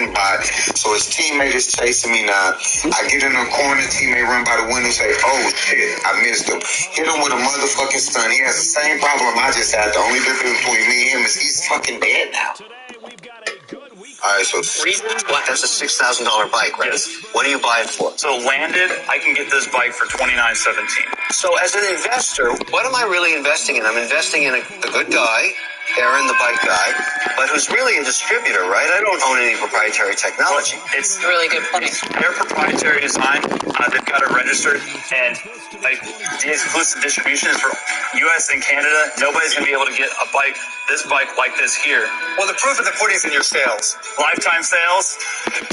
Madden bot. So his teammate is chasing me now. I get in the corner, teammate run by the window, say, oh shit, I missed him. Hit him with a motherfucking stun. He has the same problem I just had. The only difference between me and him is he's fucking dead now. All right, so reasons. What? That's a $6,000 bike, right? Yes. What do you buy it for? So landed, I can get this bike for $29.17. So as an investor, what am I really investing in? I'm investing in a good guy, Aaron, the bike guy, but who's really a distributor, right? I don't own any proprietary technology. It's a really good point. Their proprietary design, they've got it registered, and like the exclusive distribution is for U.S. and Canada. Nobody's going to be able to get a bike, this bike like this here. Well, the proof of the pudding is in your sales. Lifetime sales,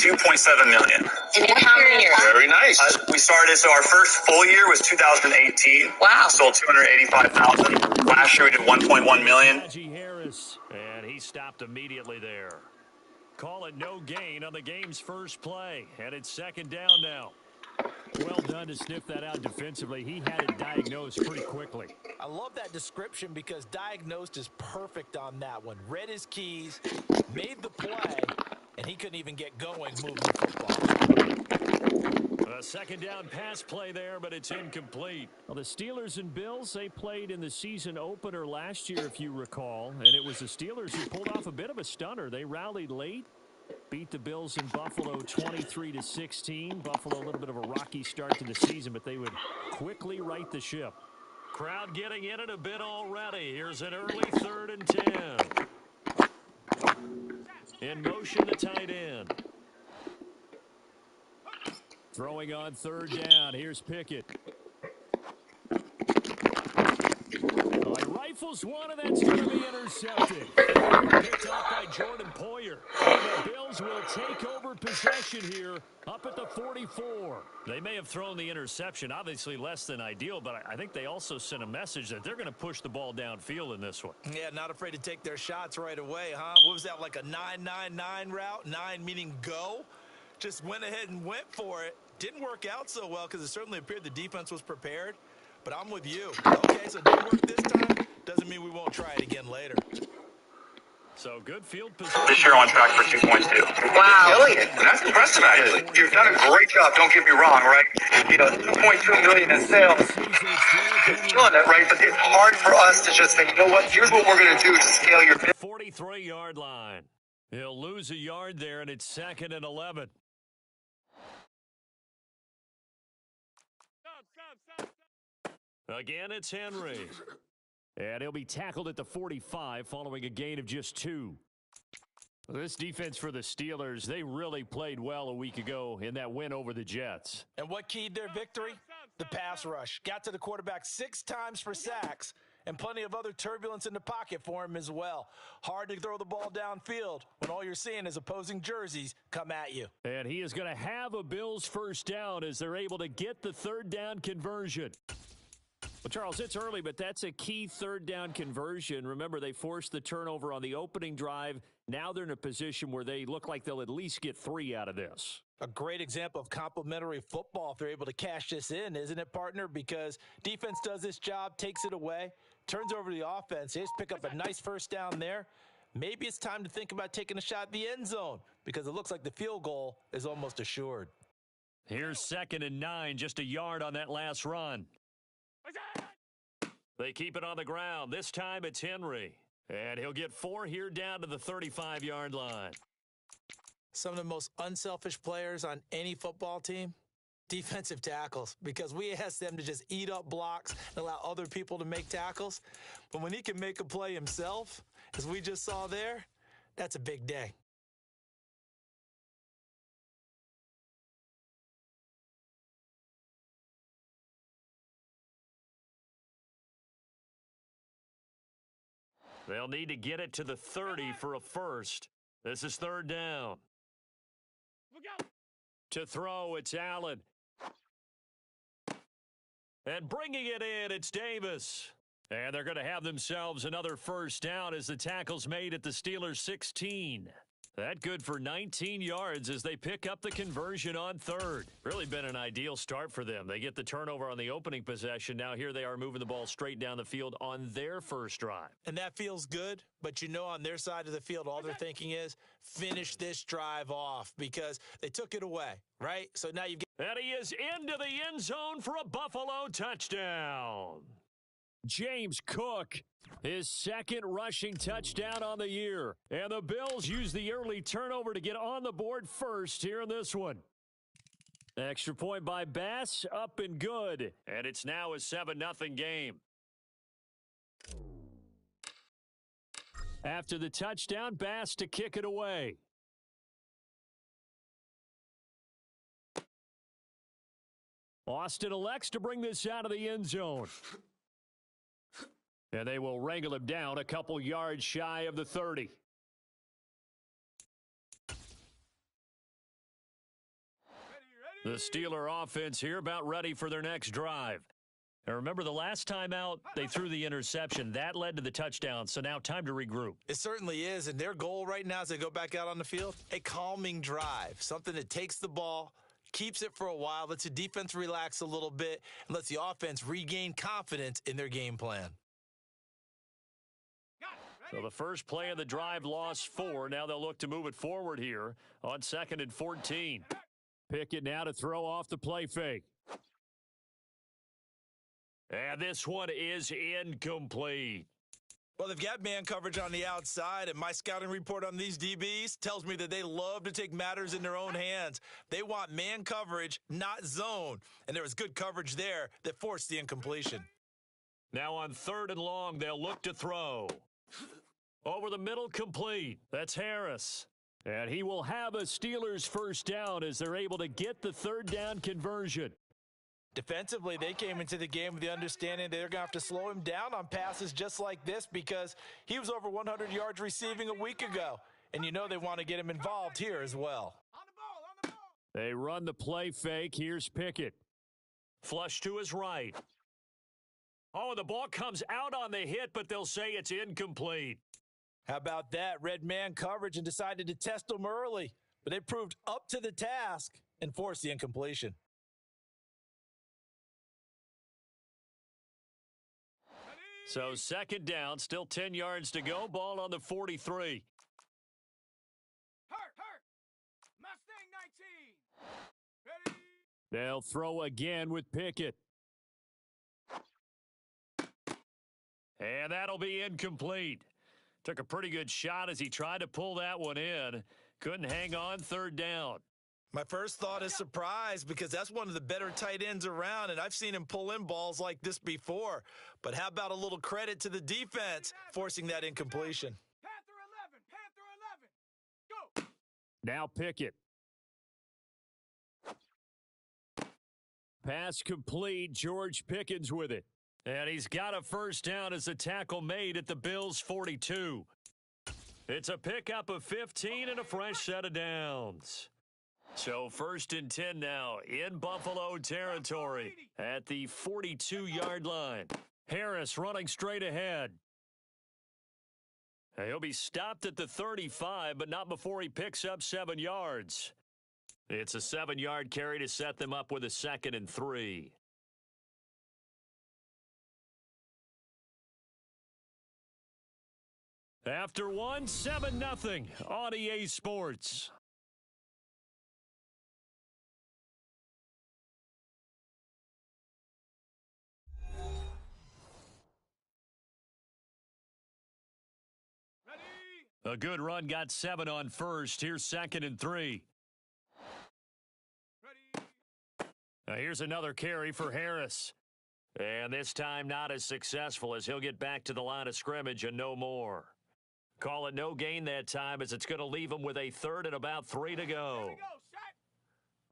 $2.7 million. In how many years? Very nice. We started, so our first full year was 2018. Wow. Sold 285,000. Last year we did 1.1 million. And he stopped immediately there. Call it no gain on the game's first play. And it's second down now. Well done to sniff that out defensively. He had it diagnosed pretty quickly. I love that description because diagnosed is perfect on that one. Read his keys, made the play, and he couldn't even get going moving the football. A second down pass play there, but it's incomplete. Well, the Steelers and Bills, they played in the season opener last year, if you recall, and it was the Steelers who pulled off a bit of a stunner. They rallied late, beat the Bills in Buffalo 23-16. Buffalo, a little bit of a rocky start to the season, but they would quickly right the ship. Crowd getting in it a bit already. Here's an early 3rd and 10. In motion, the tight end. Throwing on 3rd down. Here's Pickett. He rifles one, and that's going to be intercepted. Picked off by Jordan Poyer. And the Bills will take over possession here up at the 44. They may have thrown the interception, obviously less than ideal, but I think they also sent a message that they're going to push the ball downfield in this one. Yeah, not afraid to take their shots right away, huh? What was that, like a 9-9-9 route? 9 meaning go? Just went ahead and went for it. Didn't work out so well because it certainly appeared the defense was prepared. But I'm with you. Okay, so it didn't work this time. Doesn't mean we won't try it again later. So good field position. This year on track for 2.2. Wow. Killing it. That's impressive, actually. You've done a great job. Don't get me wrong, right? You know, 2.2 million in sales. You're killing it, right? But it's hard for us to just say, you know what? Here's what we're going to do to scale your business. 43-yard line. He'll lose a yard there, and it's 2nd and 11. Again, it's Henry. And he'll be tackled at the 45 following a gain of just 2. This defense for the Steelers, they really played well a week ago in that win over the Jets. And what keyed their victory? The pass rush. Got to the quarterback 6 times for sacks, and plenty of other turbulence in the pocket for him as well. Hard to throw the ball downfield when all you're seeing is opposing jerseys come at you. And he is going to have a Bills first down as they're able to get the 3rd down conversion. Well, Charles, it's early, but that's a key 3rd down conversion. Remember, they forced the turnover on the opening drive. Now they're in a position where they look like they'll at least get 3 out of this. A great example of complementary football if they're able to cash this in, isn't it, partner? Because defense does this job, takes it away, turns over to the offense. They just pick up a nice first down there. Maybe it's time to think about taking a shot at the end zone because it looks like the field goal is almost assured. Here's 2nd and 9, just a yard on that last run. They keep it on the ground. This time it's Henry. And he'll get 4 here down to the 35-yard line. Some of the most unselfish players on any football team, defensive tackles, because we ask them to just eat up blocks and allow other people to make tackles. But when he can make a play himself, as we just saw there, that's a big day. They'll need to get it to the 30 for a first. This is 3rd down. To throw, it's Allen. And bringing it in, it's Davis. And they're going to have themselves another first down as the tackle's made at the Steelers' 16. That good for 19 yards as they pick up the conversion on third. Really been an ideal start for them. They get the turnover on the opening possession. Now here they are moving the ball straight down the field on their first drive. And that feels good, but you know on their side of the field, all they're thinking is finish this drive off because they took it away, right? So now you've got... And he is into the end zone for a Buffalo touchdown. James Cook, his second rushing touchdown on the year. And the Bills use the early turnover to get on the board first here in this one. Extra point by Bass, up and good. And it's now a 7-0 game. After the touchdown, Bass to kick it away. Austin elects to bring this out of the end zone. And they will wrangle him down a couple yards shy of the 30. The Steeler offense here about ready for their next drive. And remember, the last time out, they threw the interception. That led to the touchdown, so now time to regroup. It certainly is, and their goal right now as they go back out on the field, a calming drive, something that takes the ball, keeps it for a while, lets the defense relax a little bit, and lets the offense regain confidence in their game plan. So the first play of the drive lost 4. Now they'll look to move it forward here on 2nd and 14. Pickett now to throw off the play fake. And this one is incomplete. Well, they've got man coverage on the outside, and my scouting report on these DBs tells me that they love to take matters in their own hands. They want man coverage, not zone. And there was good coverage there that forced the incompletion. Now on 3rd and long, they'll look to throw. Over the middle, complete. That's Harris. And he will have a Steelers first down as they're able to get the 3rd down conversion. Defensively, they came into the game with the understanding they're going to have to slow him down on passes just like this because he was over 100 yards receiving a week ago. And you know they want to get him involved here as well. They run the play fake. Here's Pickett. Flush to his right. Oh, the ball comes out on the hit, but they'll say it's incomplete. How about that? Red man coverage and decided to test him early. But they proved up to the task and forced the incompletion. So 2nd down, still 10 yards to go. Ball on the 43. Mustang 19. Ready? They'll throw again with Pickett. And that'll be incomplete. Took a pretty good shot as he tried to pull that one in. Couldn't hang on 3rd down. My first thought is surprise because that's one of the better tight ends around, and I've seen him pull in balls like this before. But how about a little credit to the defense forcing that incompletion? Panther 11. Go. Now Pickett. Pass complete. George Pickens with it. And he's got a first down as a tackle made at the Bills' 42. It's a pickup of 15 and a fresh set of downs. So 1st and 10 now in Buffalo territory at the 42-yard line. Harris running straight ahead. He'll be stopped at the 35, but not before he picks up 7 yards. It's a 7-yard carry to set them up with a 2nd and 3. After 1, 7-0 on EA Sports. A good run got 7 on first. Here's 2nd and 3. Ready? Now here's another carry for Harris. And this time not as successful as he'll get back to the line of scrimmage and no more. Call it no gain that time as it's going to leave him with a 3rd and about 3 to go.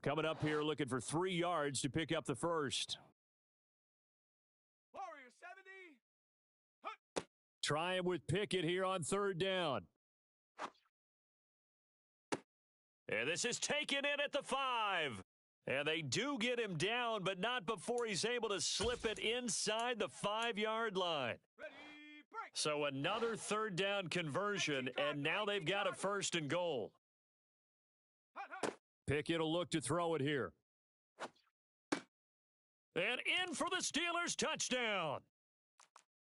Coming up here looking for 3 yards to pick up the first. Warrior 70. Try him with Pickett here on 3rd down. And this is taken in at the 5. And they do get him down, but not before he's able to slip it inside the 5-yard line. Ready? Break. So another 3rd down conversion, and now they've got a 1st and goal. Pickett will look to throw it here. And in for the Steelers touchdown.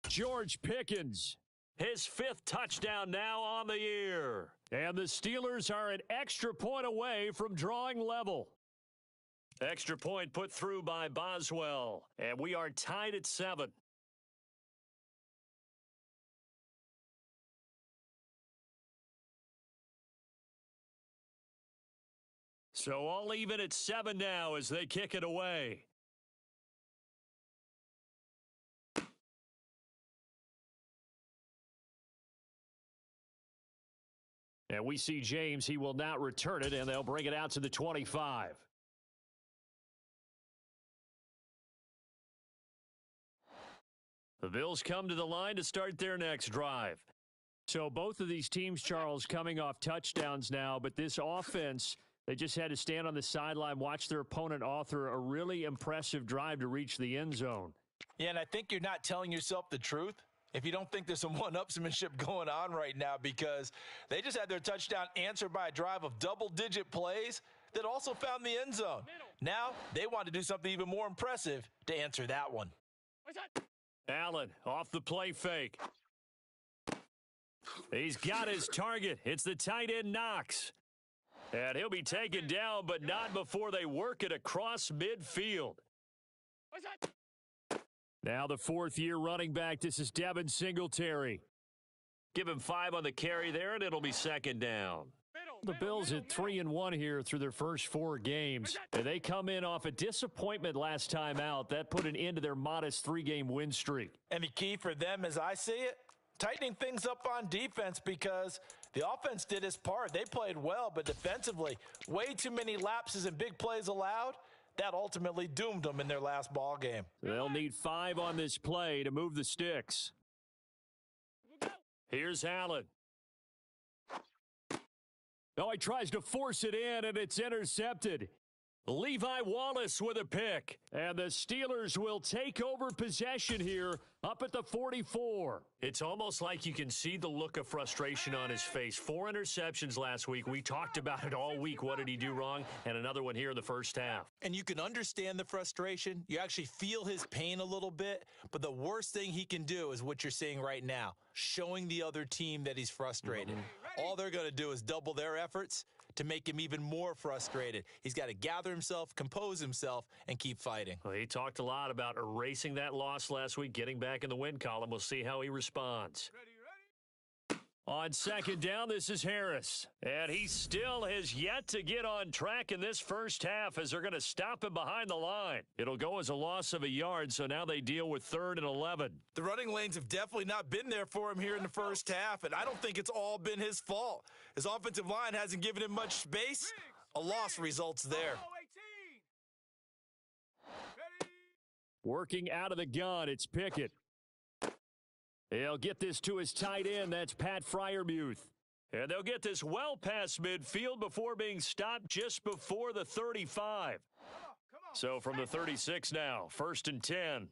George Pickens, his 5th touchdown now on the year. And the Steelers are an extra point away from drawing level. Extra point put through by Boswell. And we are tied at 7. So all even at 7 now as they kick it away. And we see James. He will not return it, and they'll bring it out to the 25. The Bills come to the line to start their next drive. So both of these teams, Charles, coming off touchdowns now, but this offense, they just had to stand on the sideline, watch their opponent author a really impressive drive to reach the end zone. Yeah, and I think you're not telling yourself the truth if you don't think there's some one-upsmanship going on right now, because they just had their touchdown answered by a drive of double-digit plays that also found the end zone. Now they want to do something even more impressive to answer that one. Allen off the play fake. He's got his target. It's the tight end Knox. And he'll be taken down, but not before they work it across midfield. Now the 4th-year running back. This is Devin Singletary. Give him 5 on the carry there, and it'll be 2nd down. The Bills at 3-1 here through their first 4 games. And they come in off a disappointment last time out. That put an end to their modest 3-game win streak. And the key for them, as I see it, tightening things up on defense, because the offense did its part. They played well, but defensively, way too many lapses and big plays allowed. That ultimately doomed them in their last ball game. They'll need 5 on this play to move the sticks. Here's Allen. Oh, he tries to force it in, and it's intercepted. Levi Wallace with a pick. And the Steelers will take over possession here up at the 44. It's almost like you can see the look of frustration on his face. 4 interceptions last week. We talked about it all week. What did he do wrong? And another one here in the first half. And you can understand the frustration. You actually feel his pain a little bit. But the worst thing he can do is what you're seeing right now, showing the other team that he's frustrated. All they're going to do is double their efforts to make him even more frustrated. He's got to gather himself, compose himself, and keep fighting. Well, he talked a lot about erasing that loss last week, getting back in the win column. We'll see how he responds. On 2nd down, this is Harris. And he still has yet to get on track in this first half as they're going to stop him behind the line. It'll go as a loss of a yard, so now they deal with 3rd and 11. The running lanes have definitely not been there for him here in the first half, and I don't think it's all been his fault. His offensive line hasn't given him much space. A loss results there. Working out of the gun, it's Pickett. He'll get this to his tight end. That's Pat Freiermuth. And they'll get this well past midfield before being stopped just before the 35. So from the 36 now, 1st and 10.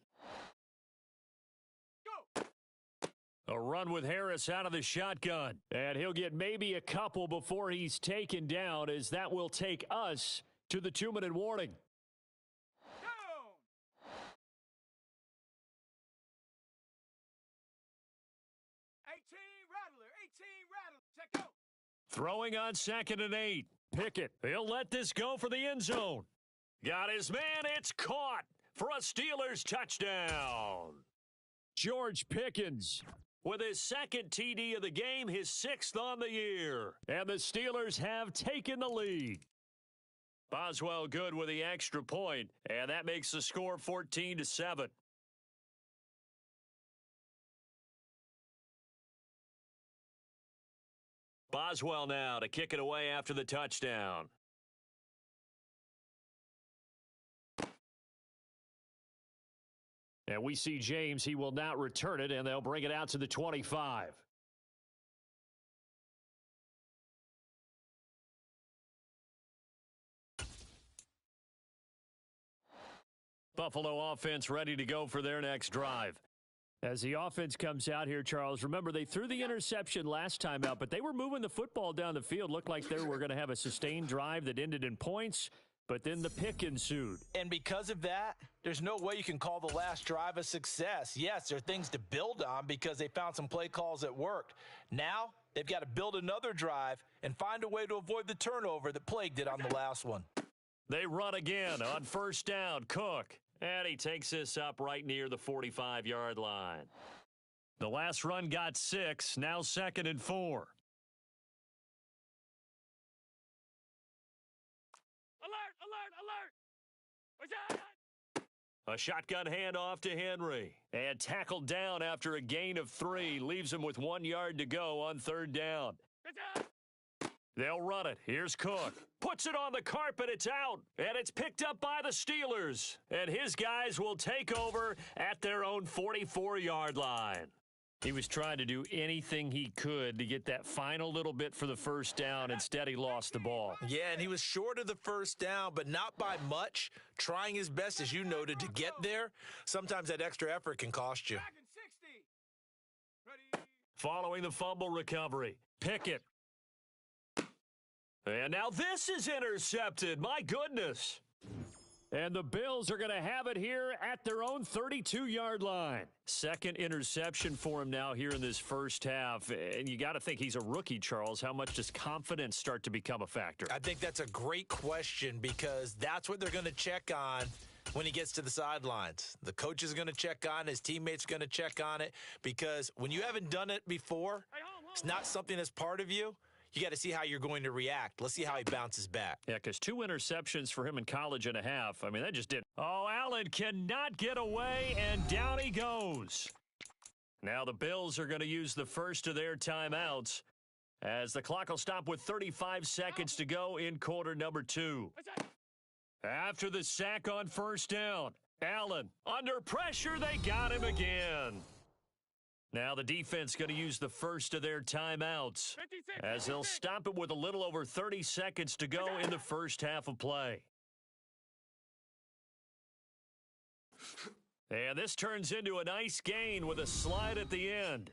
A run with Harris out of the shotgun. And he'll get maybe a couple before he's taken down, as that will take us to the 2-minute warning. 18 Rattler, check go. Throwing on 2nd and 8. Pickett, he'll let this go for the end zone. Got his man, it's caught for a Steelers touchdown. George Pickens with his 2nd TD of the game, his 6th on the year. And the Steelers have taken the lead. Boswell good with the extra point, and that makes the score 14-7. Boswell now to kick it away after the touchdown. And we see James. He will not return it, and they'll bring it out to the 25. Buffalo offense ready to go for their next drive. As the offense comes out here, Charles, remember they threw the interception last time out, but they were moving the football down the field. Looked like they were going to have a sustained drive that ended in points, but then the pick ensued. And because of that, there's no way you can call the last drive a success. Yes, there are things to build on because they found some play calls that worked. Now they've got to build another drive and find a way to avoid the turnover that plagued it on the last one. They run again on first down. Cook. And he takes this up right near the 45-yard line. The last run got 6, now 2nd and 4. Alert! A shotgun handoff to Henry. And tackled down after a gain of 3. Leaves him with 1 yard to go on 3rd down. They'll run it. Here's Cook. Puts it on the carpet. It's out. And it's picked up by the Steelers. And his guys will take over at their own 44-yard line. He was trying to do anything he could to get that final little bit for the first down. Instead, he lost the ball. Yeah, and he was short of the first down, but not by much. Trying his best, as you noted, to get there. Sometimes that extra effort can cost you. Following the fumble recovery, Pickett. And now this is intercepted. My goodness. And the Bills are going to have it here at their own 32-yard line. Second interception for him now here in this first half. And you got to think he's a rookie, Charles. How much does confidence start to become a factor? I think that's a great question because that's what they're going to check on when he gets to the sidelines. The coach is going to check on it. His teammates are going to check on it because when you haven't done it before, it's not something that's part of you. You got to see how you're going to react. Let's see how he bounces back. Yeah, because 2 interceptions for him in college and a half. I mean, that just did. Oh, Allen cannot get away, and down he goes. Now the Bills are going to use the first of their timeouts as the clock will stop with 35 seconds to go in quarter number 2. After the sack on first down, Allen under pressure. They got him again. Now the defense going to use the first of their timeouts as they'll stop it with a little over 30 seconds to go in the first half of play. And this turns into a nice gain with a slide at the end.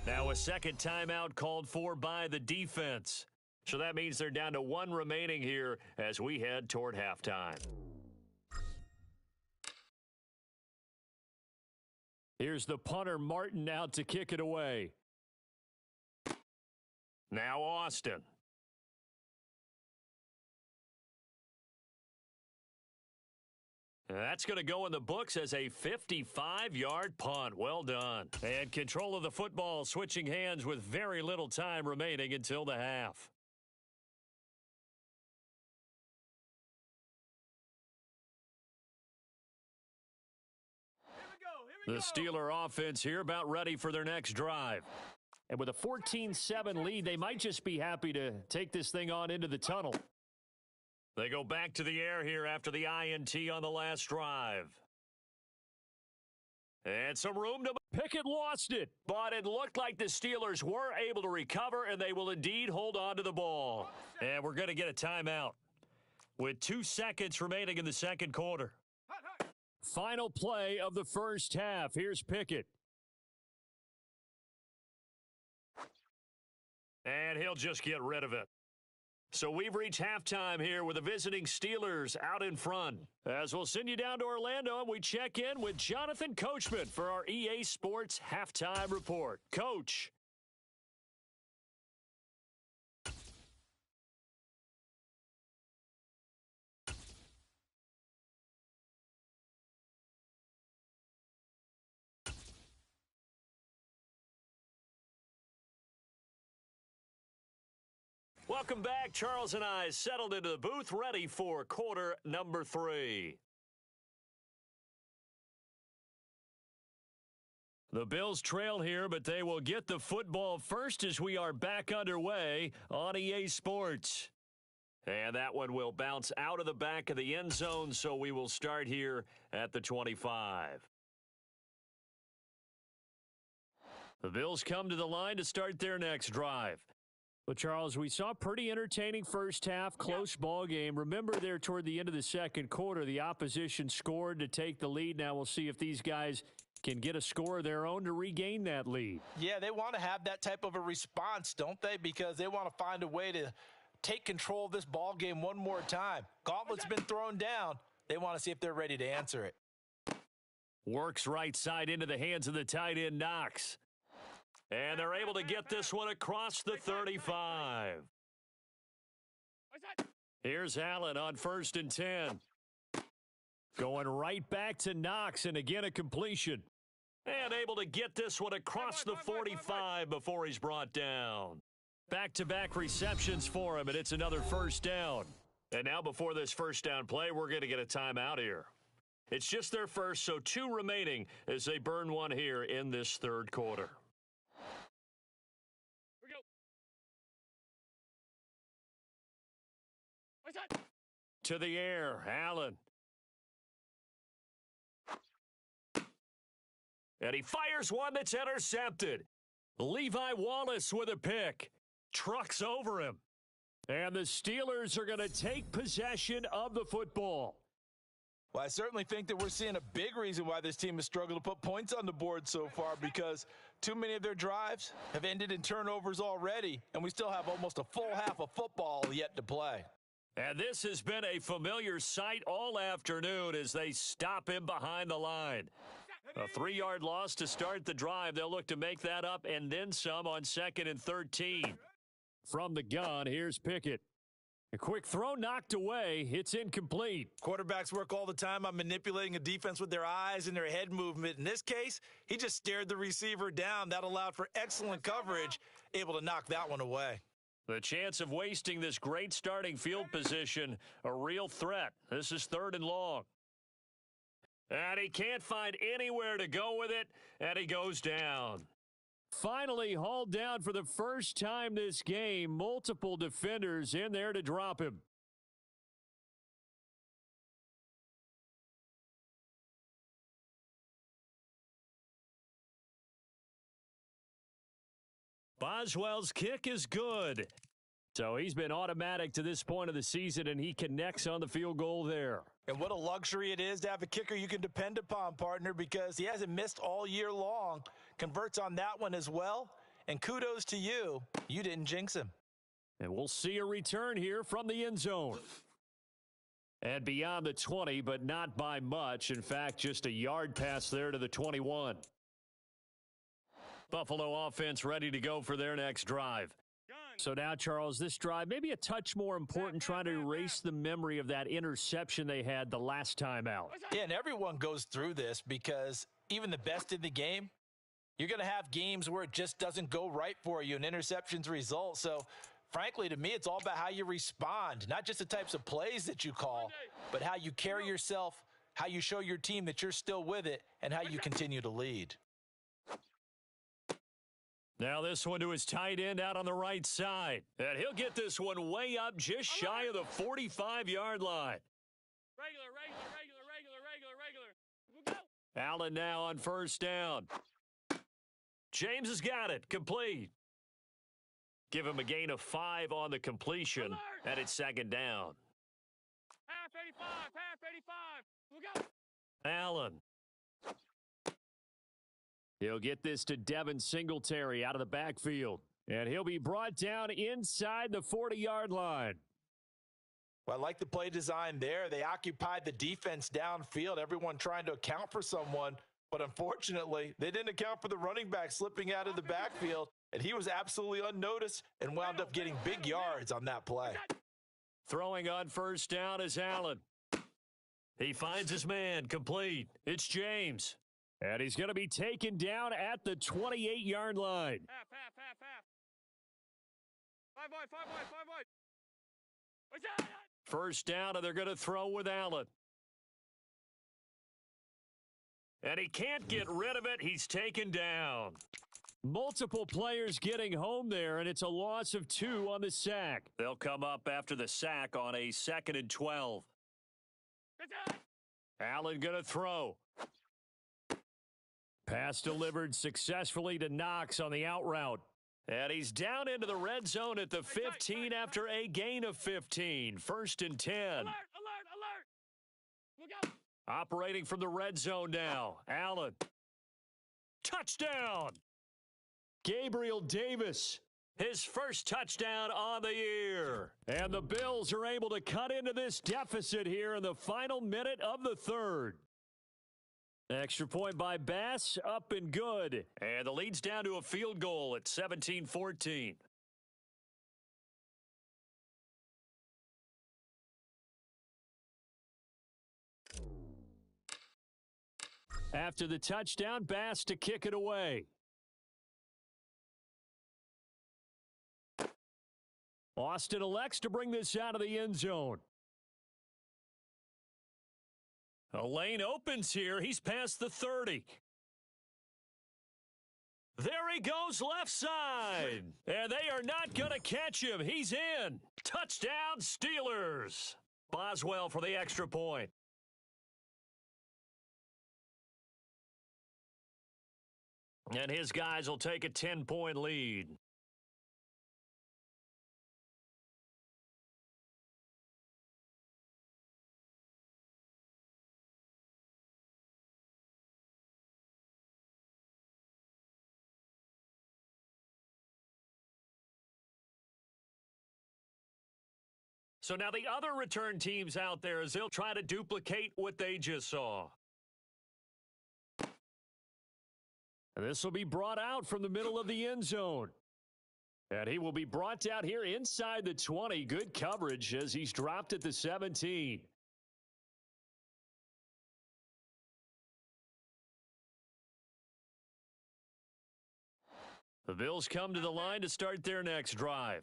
Now a second timeout called for by the defense. So that means they're down to 1 remaining here as we head toward halftime. Here's the punter, Martin, out to kick it away. Now Austin. That's going to go in the books as a 55-yard punt. Well done. And control of the football switching hands with very little time remaining until the half. The Steeler offense here about ready for their next drive. And with a 14-7 lead, they might just be happy to take this thing on into the tunnel. They go back to the air here after the INT on the last drive. And some room to... Pickett lost it, but it looked like the Steelers were able to recover, and they will indeed hold on to the ball. And we're going to get a timeout with 2 seconds remaining in the second quarter. Final play of the first half. Here's Pickett. And he'll just get rid of it. So we've reached halftime here with the visiting Steelers out in front. As we'll send you down to Orlando, and we check in with Jonathan Coachman for our EA Sports Halftime Report. Coach. Welcome back. Charles and I settled into the booth, ready for quarter number 3. The Bills trail here, but they will get the football first as we are back underway on EA Sports. And that one will bounce out of the back of the end zone, so we will start here at the 25. The Bills come to the line to start their next drive. Well, Charles, we saw a pretty entertaining first half, close ball game. Remember there toward the end of the second quarter, the opposition scored to take the lead. Now we'll see if these guys can get a score of their own to regain that lead. Yeah, they want to have that type of a response, don't they? Because they want to find a way to take control of this ball game one more time. Gauntlet's been thrown down. They want to see if they're ready to answer it. Works right side into the hands of the tight end, Knox. And they're able to get this one across the 35. Here's Allen on 1st and 10. Going right back to Knox, and again a completion. And able to get this one across the 45 before he's brought down. Back-to-back receptions for him, and it's another first down. And now before this first down play, we're going to get a timeout here. It's just their first, so 2 remaining as they burn one here in this third quarter. Here we go. To the air, Allen. And he fires one that's intercepted. Levi Wallace with a pick. Trucks over him. And the Steelers are going to take possession of the football. Well, I certainly think that we're seeing a big reason why this team has struggled to put points on the board so far, because too many of their drives have ended in turnovers already, and we still have almost a full half of football yet to play. And this has been a familiar sight all afternoon as they stop him behind the line. A 3-yard loss to start the drive. They'll look to make that up and then some on 2nd and 13. From the gun, here's Pickett. A quick throw knocked away. It's incomplete. Quarterbacks work all the time on manipulating a defense with their eyes and their head movement. In this case, he just stared the receiver down. That allowed for excellent coverage, able to knock that one away. The chance of wasting this great starting field position, a real threat. This is 3rd and long. And he can't find anywhere to go with it, and he goes down. Finally hauled down for the first time this game. Multiple defenders in there to drop him. Boswell's kick is good. So he's been automatic to this point of the season, and he connects on the field goal there. And what a luxury it is to have a kicker you can depend upon, partner, because he hasn't missed all year long. Converts on that one as well. And kudos to you. You didn't jinx him. And we'll see a return here from the end zone. And beyond the 20, but not by much. In fact, just a yard pass there to the 21. Buffalo offense ready to go for their next drive. So now, Charles, this drive maybe a touch more important, trying to erase the memory of that interception they had the last time out. Yeah, and everyone goes through this because even the best in the game, you're going to have games where it just doesn't go right for you and interceptions result. So, frankly, to me, it's all about how you respond, not just the types of plays that you call, but how you carry yourself, how you show your team that you're still with it, and how you continue to lead. Now this one to his tight end out on the right side. And he'll get this one way up just shy of the 45-yard line. Regular. We'll go. Allen now on 1st down. James has got it. Complete. Give him a gain of 5 on the completion. And it's 2nd down. Half 85. We'll go. Allen. He'll get this to Devin Singletary out of the backfield. And he'll be brought down inside the 40-yard line. Well, I like the play design there. They occupied the defense downfield, everyone trying to account for someone. But unfortunately, they didn't account for the running back slipping out of the backfield. And he was absolutely unnoticed and wound up getting big yards on that play. Throwing on 1st down is Allen. He finds his man. Complete. It's James. And he's going to be taken down at the 28-yard line. Half. 5 wide. What's that? 1st down, and they're going to throw with Allen. And he can't get rid of it. He's taken down. Multiple players getting home there, and it's a loss of 2 on the sack. They'll come up after the sack on a 2nd and 12. Allen going to throw. Pass delivered successfully to Knox on the out route. And he's down into the red zone at the 15 after a gain of 15. 1st and 10. Alert. We'll go. Operating from the red zone now. Allen. Touchdown! Gabriel Davis, his first touchdown on the year. And the Bills are able to cut into this deficit here in the final minute of the third. Extra point by Bass, up and good. And the lead's down to a field goal at 17-14. After the touchdown, Bass to kick it away. Austin elects to bring this out of the end zone. A lane opens here. He's past the 30. There he goes left side. And they are not going to catch him. He's in. Touchdown, Steelers. Boswell for the extra point. And his guys will take a 10-point lead. So now the other return teams out there, as they'll try to duplicate what they just saw. This will be brought out from the middle of the end zone. And he will be brought down here inside the 20. Good coverage as he's dropped at the 17. The Bills come to the line to start their next drive.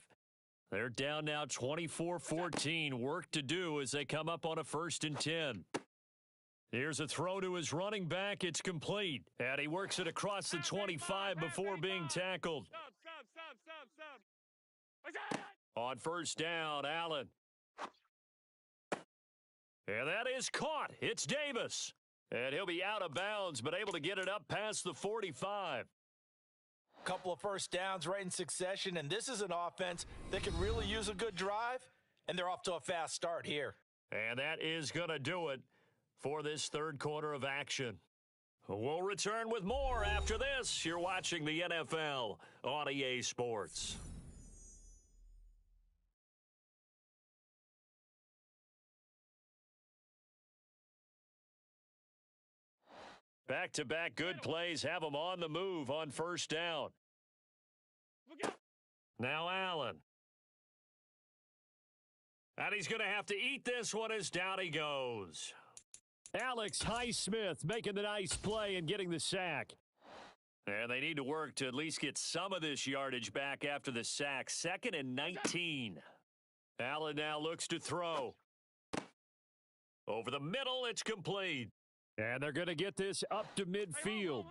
They're down now 24-14. Work to do as they come up on a 1st and 10. Here's a throw to his running back. It's complete. And he works it across the 25 before being tackled. On 1st down, Allen. And that is caught. It's Davis. And he'll be out of bounds, but able to get it up past the 45. Couple of first downs right in succession, and this is an offense that can really use a good drive, and they're off to a fast start here. And that is going to do it for this third quarter of action. We'll return with more after this. You're watching the NFL on EA Sports. Back-to-back good plays have them on the move on 1st down. Now Allen. And he's going to have to eat this one as down he goes. Alex Highsmith making the nice play and getting the sack. And they need to work to at least get some of this yardage back after the sack. 2nd and 19. Allen now looks to throw. Over the middle, it's complete. And they're going to get this up to midfield.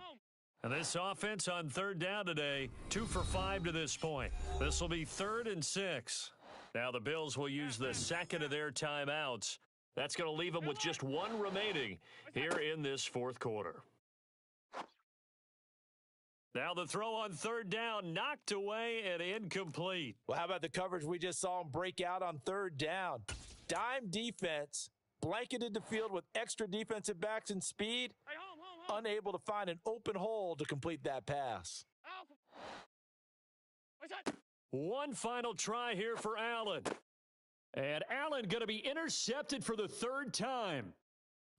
And this offense on 3rd down today, 2 for 5 to this point. This will be 3rd and 6. Now the Bills will use the second of their timeouts. That's going to leave them with just 1 remaining here in this 4th quarter. Now the throw on 3rd down, knocked away and incomplete. Well, how about the coverage we just saw him break out on 3rd down? Dime defense, blanketed the field with extra defensive backs and speed, unable to find an open hole to complete that pass. One final try here for Allen. And Allen going to be intercepted for the 3rd time.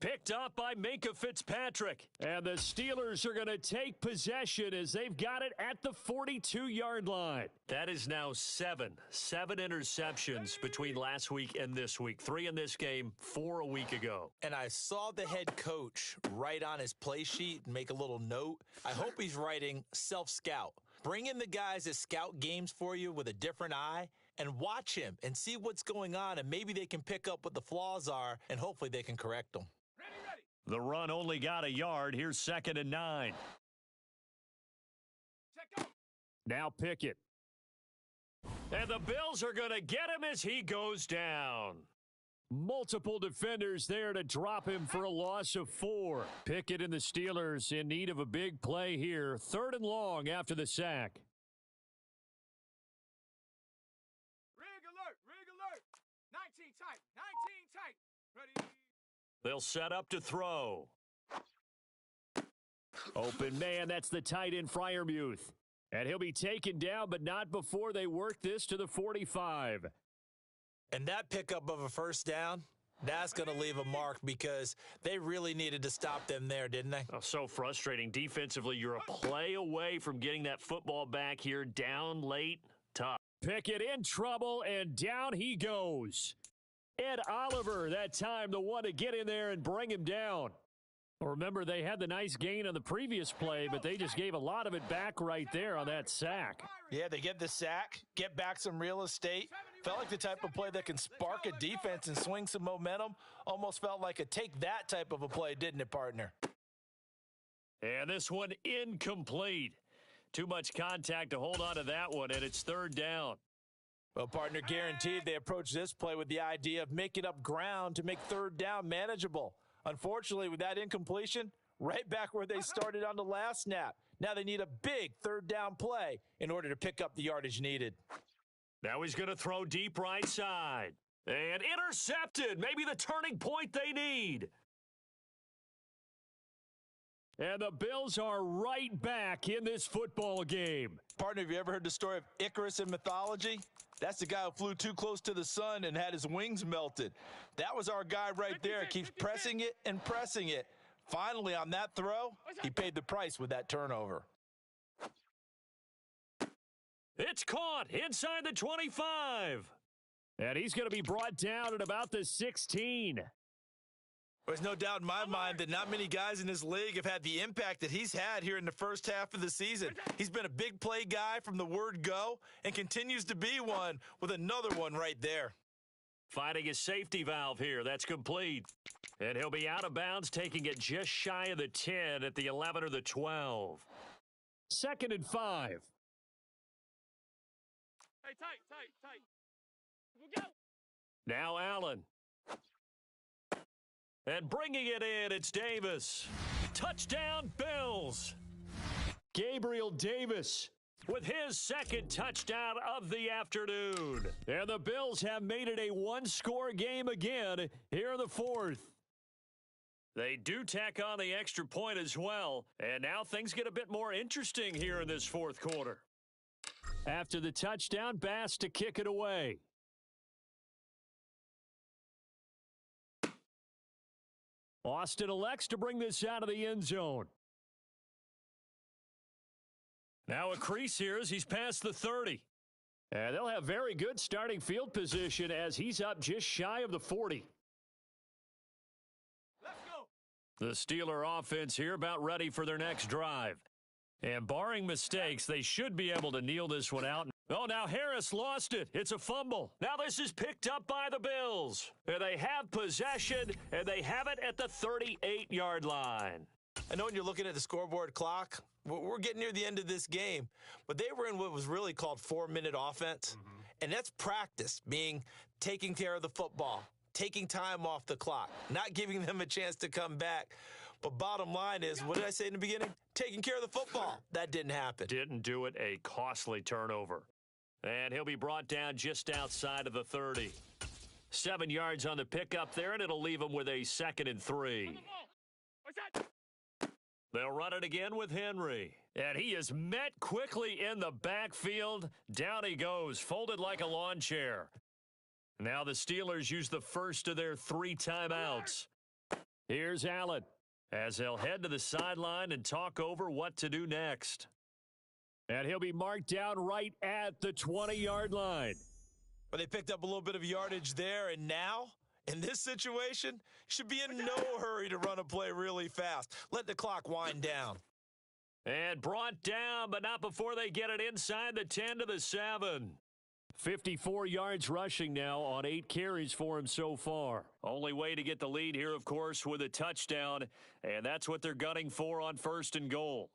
Picked up by Minka Fitzpatrick. And the Steelers are going to take possession as they've got it at the 42-yard line. That is now 7 interceptions between last week and this week. 3 in this game, 4 a week ago. And I saw the head coach write on his play sheet and make a little note. I hope he's writing self-scout. Bring in the guys that scout games for you with a different eye and watch him and see what's going on, and maybe they can pick up what the flaws are, and hopefully they can correct them. The run only got a yard. Here's 2nd and 9. Now Pickett. And the Bills are going to get him as he goes down. Multiple defenders there to drop him for a loss of 4. Pickett and the Steelers in need of a big play here. 3rd and long after the sack. Rig alert. 19 tight. Ready. They'll set up to throw. Open man, that's the tight end Freiermuth. And he'll be taken down, but not before they work this to the 45. And that pickup of a first down, that's going to leave a mark because they really needed to stop them there, didn't they? Oh, so frustrating. Defensively, you're a play away from getting that football back here. Down late, tough. Pickett in trouble, and down he goes. Ed Oliver, that time, the one to get in there and bring him down. Remember, they had the nice gain on the previous play, but they just gave a lot of it back right there on that sack. Yeah, they get the sack, get back some real estate. Felt like the type of play that can spark a defense and swing some momentum. Almost felt like a take that type of a play, didn't it, partner? And this one incomplete. Too much contact to hold on to that one, and it's third down. Well, partner, guaranteed they approach this play with the idea of making up ground to make third down manageable. Unfortunately, with that incompletion, right back where they started on the last snap. Now they need a big third down play in order to pick up the yardage needed. Now he's going to throw deep right side. And intercepted. Maybe the turning point they need. And the Bills are right back in this football game. Partner, have you ever heard the story of Icarus in mythology? That's the guy who flew too close to the sun and had his wings melted. That was our guy right there. Keeps pressing it and pressing it. Finally, on that throw, he paid the price with that turnover. It's caught inside the 25. And he's going to be brought down at about the 16. There's no doubt in my mind that not many guys in this league have had the impact that he's had here in the first half of the season. He's been a big play guy from the word go and continues to be one with another one right there. Finding his safety valve here. That's complete. And he'll be out of bounds, taking it just shy of the 10 at the 11 or the 12. 2nd and 5. Hey, tight. We'll go. Now Allen. And bringing it in, it's Davis. Touchdown, Bills. Gabriel Davis with his second touchdown of the afternoon. And the Bills have made it a one-score game again here in the fourth. They do tack on the extra point as well. And now things get a bit more interesting here in this fourth quarter. After the touchdown, Bass to kick it away. Austin elects to bring this out of the end zone. Now a crease here as he's past the 30. And they'll have very good starting field position as he's up just shy of the 40. Let's go. The Steeler offense here about ready for their next drive. And barring mistakes, they should be able to kneel this one out. Oh, now Harris lost it. It's a fumble. Now this is picked up by the Bills. And they have possession, and they have it at the 38-yard line. I know when you're looking at the scoreboard clock, we're getting near the end of this game, but they were in what was really called 4-minute offense. And that's practice, meaning taking care of the football, taking time off the clock, not giving them a chance to come back. But bottom line is, what did I say in the beginning? Taking care of the football. That didn't happen. Didn't do it. A costly turnover. And he'll be brought down just outside of the 30. 7 yards on the pickup there, and it'll leave him with a 2nd and 3. They'll run it again with Henry. And he is met quickly in the backfield. Down he goes, folded like a lawn chair. Now the Steelers use the first of their 3 timeouts. Here's Allen as they'll head to the sideline and talk over what to do next. And he'll be marked down right at the 20-yard line. But they picked up a little bit of yardage there, and now, in this situation, should be in no hurry to run a play really fast. Let the clock wind down. And brought down, but not before they get it inside the 10 to the 7. 54 yards rushing now on 8 carries for him so far. Only way to get the lead here, of course, with a touchdown, and that's what they're gunning for on 1st and goal.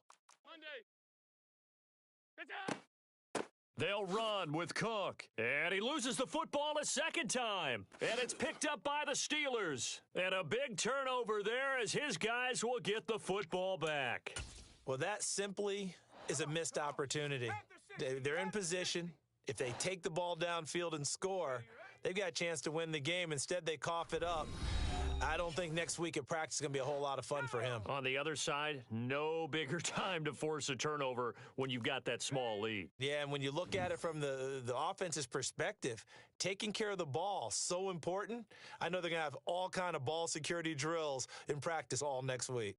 They'll run with Cook, and he loses the football a second time, and it's picked up by the Steelers. And a big turnover there as his guys will get the football back. Well, that simply is a missed opportunity. They're in position. If they take the ball downfield and score, they've got a chance to win the game. Instead, they cough it up. I don't think next week at practice is going to be a whole lot of fun for him. On the other side, no bigger time to force a turnover when you've got that small lead. Yeah, and when you look at it from the offense's perspective, taking care of the ball, so important. I know they're going to have all kind of ball security drills in practice all next week.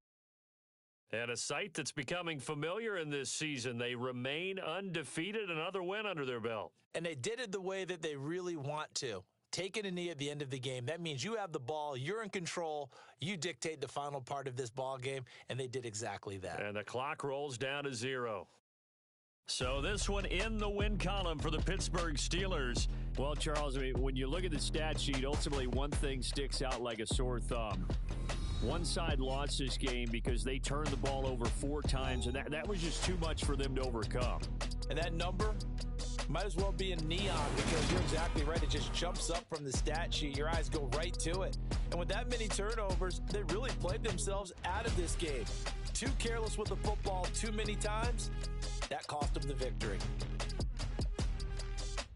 And a sight that's becoming familiar in this season. They remain undefeated, another win under their belt. And they did it the way that they really want to. Taking a knee at the end of the game. That means you have the ball, you're in control, you dictate the final part of this ball game, and they did exactly that. And the clock rolls down to 0. So this one in the win column for the Pittsburgh Steelers. Well, Charles, I mean, when you look at the stat sheet, ultimately one thing sticks out like a sore thumb. One side lost this game because they turned the ball over 4 times, and that was just too much for them to overcome. And that number might as well be in neon because you're exactly right. It just jumps up from the stat sheet. Your eyes go right to it. And with that many turnovers, they really played themselves out of this game. Too careless with the football too many times. That cost them the victory.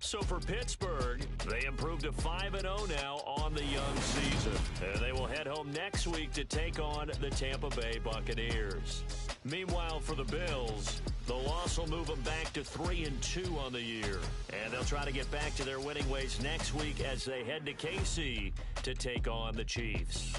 So for Pittsburgh, they improved to 5-0 now on the young season. And they will head home next week to take on the Tampa Bay Buccaneers. Meanwhile, for the Bills, the loss will move them back to 3-2 on the year. And they'll try to get back to their winning ways next week as they head to KC to take on the Chiefs.